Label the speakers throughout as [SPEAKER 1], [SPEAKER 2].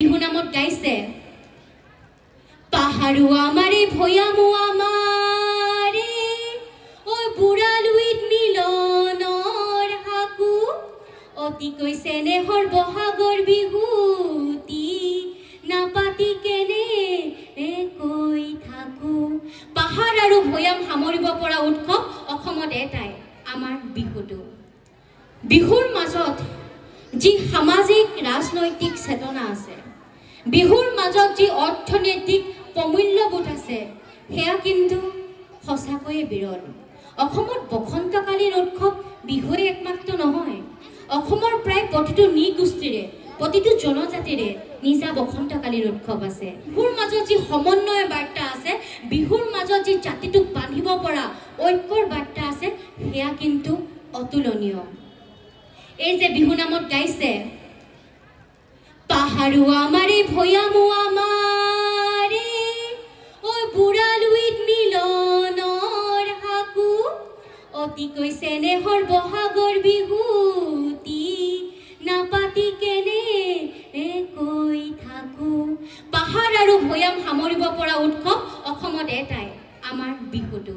[SPEAKER 1] বিহু নামত গাইছে পাহাৰু আমাৰে ভয়ামু আমাৰে ঐ বুঢ়ালুইত মিলনৰ হাকু অতি কৈছে নেহৰ বহাগৰ বিহুতি নাপাতি কেনে কৈ থাকো পাহাৰ আৰু ভয়াম সামৰিব পৰা উৎসৱ অসমত এটাই আমাৰ বিহুটো বিহুৰ মাজত যি সামাজিক ৰাজনৈতিক চেতনা আছে বিহুৰ মাজত যি অৰ্থনৈতিক প্ৰমূল্যবোধ আছে হেয়া কিন্তু সঁচাকৈয়ে বিৰল অসমত বসন্তকালীন উৎসৱ বিহুৱে একমাত্ৰ নহয় অসমৰ প্ৰায় প্ৰতিটো নৃগোষ্ঠীৰে প্ৰতিটো জনজাতিৰে নিজা বসন্তকালীন উৎসৱ আছে বিহুৰ মাজত যি সমন্বয় বাৰ্তা আছে বিহুৰ মাজত যি জাতিটোক বান্ধিব পৰা ঐক্যৰ বাৰ্তা আছে হেয়া কিন্তু অতুলনীয় এই যে বিহু নামত গাইছে পাহাৰু আমাৰে ভয়ামু আমাৰে ঐ বুঢ়ালুইত মিলনৰ হাকু অতি কৈছে নেহৰ বহাগৰ বিহুতি নাপাতি কেনে কৈ থাকো পাহাৰ আৰু ভয়াম সামৰিব পৰা উৎসৱ অসমত এটাই আমাৰ বিহুটো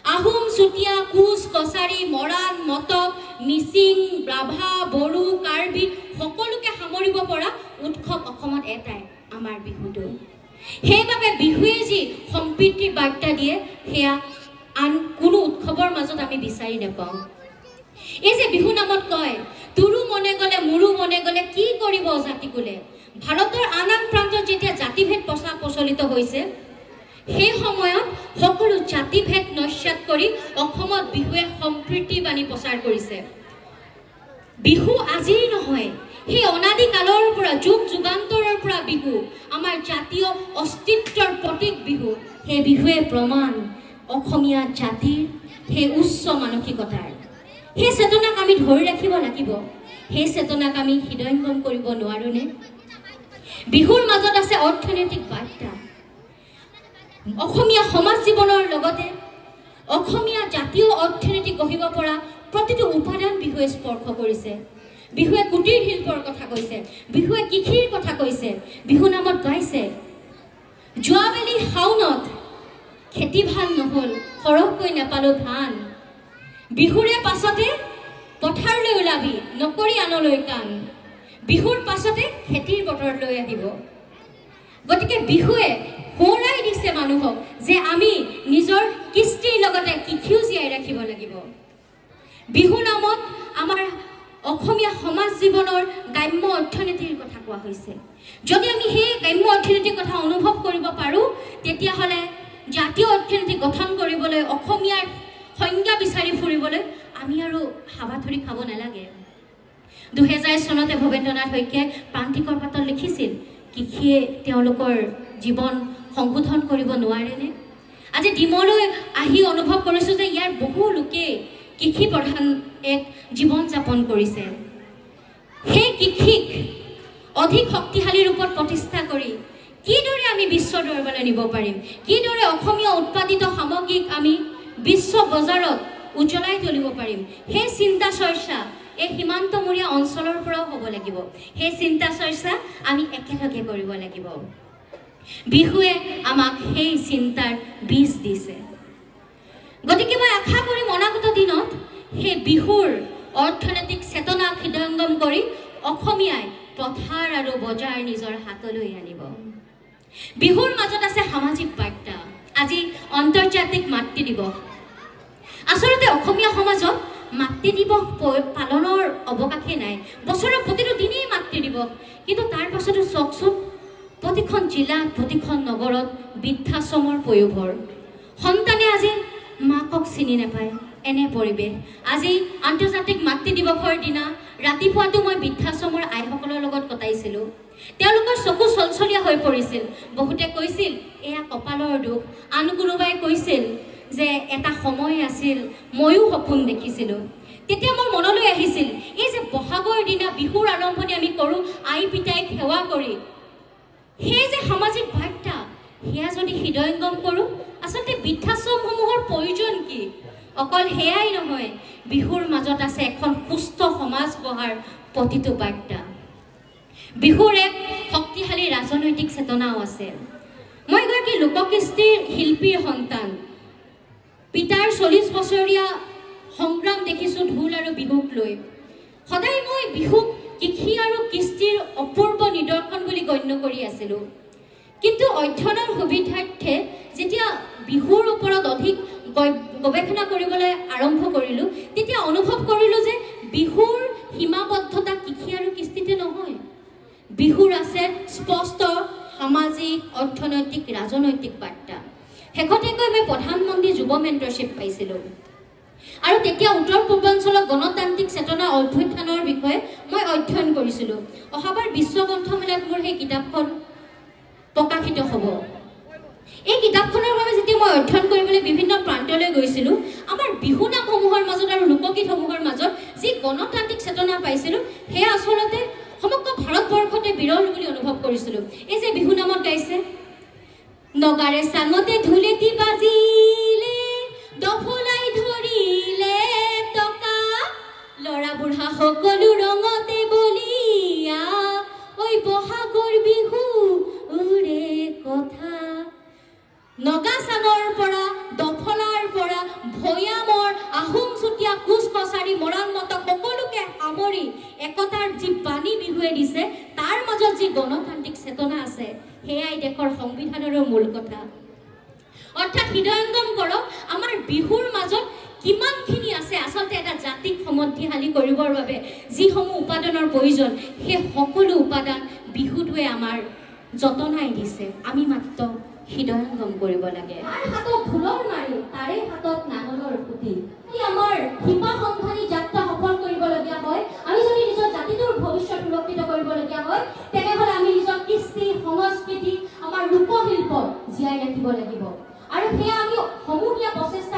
[SPEAKER 1] আহোম চুতীয়া কোচ কছাৰী মৰাণ মটক মিচিং ৰাভা বড়ো কাৰ্বি সকলোকে সামৰিব পৰা উৎসৱ অসমত এটাই আমাৰ বিহুটো সেইবাবে বিহুৱে যি সম্প্ৰীতিৰ বাৰ্তা দিয়ে সেয়া আন কোনো উৎসৱৰ মাজত আমি বিচাৰি নাপাওঁ এই যে বিহু নামত কয় তোৰো মনে গ'লে মোৰো মনে গ'লে কি কৰিব জাতি কোলে ভাৰতৰ আন আন প্ৰান্তত যেতিয়া জাতিভেদ প্ৰচলিত হৈছে সেই সময়ত সকলো জাতিভেদ নস্যাৎ কৰি অসমত বিহুৱে সম্প্ৰীতি বাণী প্ৰচাৰ কৰিছে বিহু আজিৰ নহয় সেই অনাদি কালৰ পৰা যুগ যুগান্তৰৰ পৰা বিহু আমাৰ জাতীয় অস্তিত্বৰ প্ৰতীক বিহু সেই বিহুৱে প্ৰমাণ অসমীয়া জাতিৰ সেই উচ্চ মানসিকতাৰ সেই চেতনাক আমি ধৰি ৰাখিব লাগিব সেই চেতনাক আমি হৃদয়ঙ্গম কৰিব নোৱাৰোনে বিহুৰ মাজত আছে অৰ্থনৈতিক বাৰ্তা অসমীয়া সমাজ জীৱনৰ লগতে অসমীয়া জাতীয় অৰ্থনীতি গঢ়িব পৰা প্ৰতিটো উপাদান বিহুৱে স্পৰ্শ কৰিছে বিহুৱে কুটিৰ শিল্পৰ কথা কৈছে বিহুৱে কৃষিৰ কথা কৈছে বিহু নামত গাইছে যোৱাবেলি শাওনত খেতি ভাল নহল সৰহকৈ নেপালো ধান বিহুৰে পাছতে পথাৰলৈ ওলাবি নকৰি আনলৈ কাণ বিহুৰ পাছতে খেতিৰ বতৰলৈ আহিব গতিকে বিহুৱে সোঁৱৰাই দিছে মানুহক যে আমি নিজৰ কৃষ্টিৰ লগতে কৃষিও জীয়াই ৰাখিব লাগিব বিহু নামত আমাৰ অসমীয়া সমাজ জীৱনৰ গ্ৰাম্য অৰ্থনীতিৰ কথা কোৱা হৈছে যদি আমি সেই গ্ৰাম্য অৰ্থনীতিৰ কথা অনুভৱ কৰিব পাৰোঁ তেতিয়াহ'লে জাতীয় অৰ্থনীতি গঠন কৰিবলৈ অসমীয়াৰ সংজ্ঞা বিচাৰি ফুৰিবলৈ আমি আৰু হাবাথুৰি খাব নালাগে 2000 চনতে ভৱেন্দ্ৰনাথ শইকীয়াই প্ৰান্তিকৰ পাতত লিখিছিল কৃষিয়ে তেওঁলোকৰ জীৱন সংশোধন কৰিব নোৱাৰেনে আজি ডিমলৈ আহি অনুভৱ কৰিছোঁ যে ইয়াৰ বহু লোকে কৃষি প্ৰধান এক জীৱন যাপন কৰিছে সেই কৃষিক অধিক শক্তিশালী ৰূপত প্ৰতিষ্ঠা কৰি কিদৰে আমি বিশ্ব দৰবাৰলৈ নিব পাৰিম কিদৰে অসমীয়া উৎপাদিত সামগ্ৰীক আমি বিশ্ব বজাৰত উজ্বলাই তুলিব পাৰিম সেই চিন্তা চৰ্চা এই সীমান্তমূৰীয়া অঞ্চলৰ পৰাও হ'ব লাগিব সেই চিন্তা চৰ্চা আমি একেলগে কৰিব লাগিব বিহুৱে আমাক সেই চিন্তাৰ বীজ দিছে গতিকে মই আশা কৰিম অনাগত দিনত সেই বিহুৰ অৰ্থনৈতিক চেতনাক হৃদয়ঙ্গম কৰি অসমীয়াই পথাৰ আৰু বজাৰ নিজৰ হাতলৈ আনিব বিহুৰ মাজত আছে সামাজিক বাৰ্তা আজি আন্তৰ্জাতিক মাতৃ দিৱস আচলতে অসমীয়া সমাজত মাতৃ দিৱস পালনৰ অৱকাশে নাই বছৰৰ প্ৰতিটো দিনেই মাতৃ দিৱস কিন্তু তাৰ পাছতো চাওকচোন প্ৰতিখন জিলা প্ৰতিখন নগৰত বৃদ্ধাশ্ৰমৰ পয়োভৰ সন্তানে আজি মাকক চিনি নাপায় এনে পৰিৱেশ আজি আন্তৰ্জাতিক মাতৃ দিৱসৰ দিনা ৰাতিপুৱাটো মই বৃদ্ধাশ্ৰমৰ আইসকলৰ লগত কটাইছিলোঁ তেওঁলোকৰ চকু চলচলীয়া হৈ পৰিছিল বহুতে কৈছিল এয়া কপালৰ দুখ আন কোনোবাই কৈছিল যে এটা সময় আছিল ময়ো সপোন দেখিছিলোঁ তেতিয়া মোৰ মনলৈ আহিছিল এই যে বহাগৰ দিনা বিহুৰ আৰম্ভণি আমি কৰোঁ আই পিতাইক সেৱা কৰি সেই যে সামাজিক বাৰ্তা সেয়া যদি হৃদয়ঙ্গম কৰোঁ আচলতে বৃদ্ধাশ্ৰমসমূহৰ প্ৰয়োজন কি অকল সেয়াই নহয় বিহুৰ মাজত আছে এখন সুস্থ সমাজ গঢ়াৰ প্ৰতিটো বাৰ্তা বিহুৰ এক শক্তিশালী ৰাজনৈতিক চেতনাও আছে। মই এগৰাকী লোককৃষ্টিৰ শিল্পীৰ সন্তান। পিতাৰ 40 বছৰীয়া সংগ্ৰাম দেখিছোঁ ঢোল আৰু বিহুক লৈ। সদায় মই বিহুক কৃষি আৰু কৃষ্টিৰ অপূৰ্ব নিদৰ্শন বুলি গণ্য কৰি আছিলোঁ। কিন্তু অধ্যয়নৰ সুবিধাৰ্থে যেতিয়া বিহুৰ ওপৰত অধিক গৱেষণা কৰিবলৈ আৰম্ভ কৰিলোঁ, তেতিয়া অনুভৱ কৰিলোঁ যে বিহুৰ সীমাবদ্ধতা কৃষি আৰু কৃষ্টিতে নহয়। বিহুৰ আছে স্পষ্ট সামাজিক, অৰ্থনৈতিক, ৰাজনৈতিক বাৰ্তা। শেহতীয়াকৈ মই প্ৰধানমন্ত্ৰী যুৱ মেণ্টৰশ্বিপ পাইছিলোঁ আৰু তেতিয়া উত্তৰ পূৰ্বাঞ্চলৰ গণতান্ত্ৰিক চেতনা অভ্যুত্থানৰ বিষয়ে মই অধ্যয়ন কৰিছিলোঁ। অহাবাৰ বিশ্ব গ্ৰন্থমেলাত মোৰ সেই কিতাপখন প্ৰকাশিত হ'ব। এই কিতাপখনৰ বাবে যেতিয়া মই অধ্যয়ন কৰিবলৈ বিভিন্ন প্ৰান্তলৈ গৈছিলোঁ, আমাৰ বিহু নামসমূহৰ মাজত আৰু লোকগীতসমূহৰ মাজত যি গণতান্ত্ৰিক চেতনা পাইছিলোঁ, সেয়া আচলতে সমগ্ৰ ভাৰতবৰ্ষতে বিৰল বুলি অনুভৱ কৰিছিলোঁ। এই যে বিহু নামত গাইছে, নগাৰে চাঙতে ঢোলেটি বাজিলে, দফলাই ধৰিলে টকা, ল'ৰা বুঢ়া সকলো ৰঙতে বলিয়া, ঐ বহাগৰ বিহু উৰে কথা। নগা চাঙৰ পৰা, দফলাৰ পৰা, ভৈয়ামৰ, আহোম চুতীয়া, কোচ কছাৰী, মৰাণ মটক সকলোকে সামৰি একতাৰ যি বাণী বিহুৱে দিছে, তাৰ মাজত যি গণতান্ত্ৰিক চেতনা আছে, সেয়াই দেশৰ সংবিধানৰো মূল কথা। অৰ্থাৎ হৃদয়ংগম কৰক, আমাৰ বিহুৰ মাজত কিমানখিনি আছে আচলতে এটা জাতিক সমৃদ্ধিশালী কৰিবৰ বাবে যিসমূহ উপাদানৰ প্ৰয়োজন, সেই সকলো উপাদান বিহুটোৱে আমাৰ যতনাই দিছে। আমি মাত্ৰ হৃদয়ংগম কৰিব লাগে। তাৰ হাতত ঢোলৰ মাৰি, তাৰে হাতত নাঙলৰ খুঁটি। আমাৰ শিপা সন্ধানী যাত্ৰা সফল কৰিবলগীয়া হয়, আমি যদি নিজৰ জাতিটোৰ ভৱিষ্যত সুৰক্ষিত কৰিবলগীয়া হয়, তেনেহ'লে আমি নিজৰ কৃষ্টি, সংস্কৃতি, আমাৰ লোকশিল্প জীয়াই ৰাখিব লাগিব। আৰু সেয়া আমি সমূহীয়া প্ৰচেষ্টা